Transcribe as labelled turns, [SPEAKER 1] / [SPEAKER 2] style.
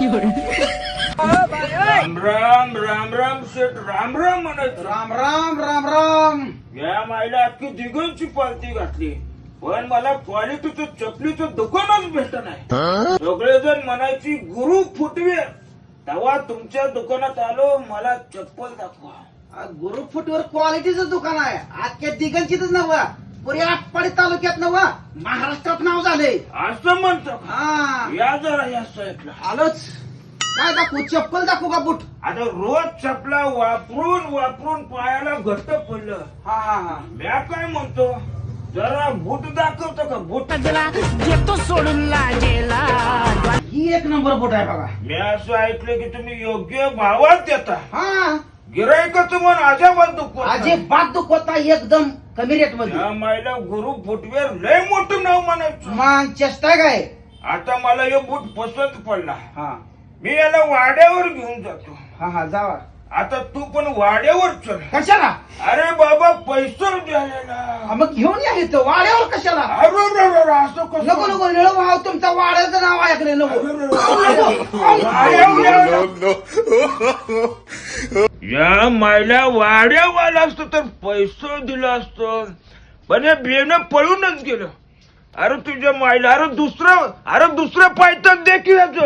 [SPEAKER 1] राम राम राम राम शेठ राम राम म्हणत
[SPEAKER 2] राम राम राम राम.
[SPEAKER 1] या माईला अख्खी दिगंची पालती घातली पण मला क्वालिटीचं चपलीचं दुकानच भेटत नाही. सगळेजण म्हणायची गुरु फुटवेअर. तेव्हा तुमच्या दुकानात आलो मला चप्पल दाखवा.
[SPEAKER 2] गुरु फुटवर क्वालिटीचं दुकान आहे. अख्ख्या दिगंचीच नव्हा पुरी आटपाडी तालुक्यात नव्हा महाराष्ट्रात नाव झालंय.
[SPEAKER 1] असं म्हणतो का?
[SPEAKER 2] हा
[SPEAKER 1] या जरा या साईडला.
[SPEAKER 2] आलोच. काय दाखवू? चप्पल दाखवू का बूट?
[SPEAKER 1] आता रोज चपला वापरून वापरून पायाला घट्ट पडलं.
[SPEAKER 2] हा हा हा.
[SPEAKER 1] म्या काय म्हणतो जरा बूट दाखवतो का? बूट
[SPEAKER 3] घेतो सोडून लाजेला.
[SPEAKER 2] ही एक नंबर बूट आहे बघा.
[SPEAKER 1] मी असं ऐकलं की तुम्ही योग्य भावात देता.
[SPEAKER 2] हा
[SPEAKER 1] गिरायकाचं मन अजाबात दुखवत नाही.
[SPEAKER 2] अजिबात दुखवता एकदम कमी रेट मध्ये.
[SPEAKER 1] या मायला गुरु फुटवेअर लय मोठं नाव म्हणायचं.
[SPEAKER 2] मग चेष्टा काय?
[SPEAKER 1] आता मला हे बूट पसंत पडला.
[SPEAKER 2] हा
[SPEAKER 1] मी याला वाड्यावर घेऊन जातो.
[SPEAKER 2] हा हा जावा.
[SPEAKER 1] आता तू पण वाड्यावर चल.
[SPEAKER 2] कशाला?
[SPEAKER 1] अरे बाबा पैसे द्यायला.
[SPEAKER 2] मग घेऊन या इथं वाड्यावर कशाला?
[SPEAKER 1] अरे असं कसं?
[SPEAKER 2] नको नको निळ भाव तुमच्या वाड्याचं नाव ऐकलं नको.
[SPEAKER 1] या मायला वाड्यावाला असतो तर पैसे दिलं असतं पण हे बेनं पळूनच गेलं. अरे तुझ्या मायला अरे दुसरं पायथन दे की याचं.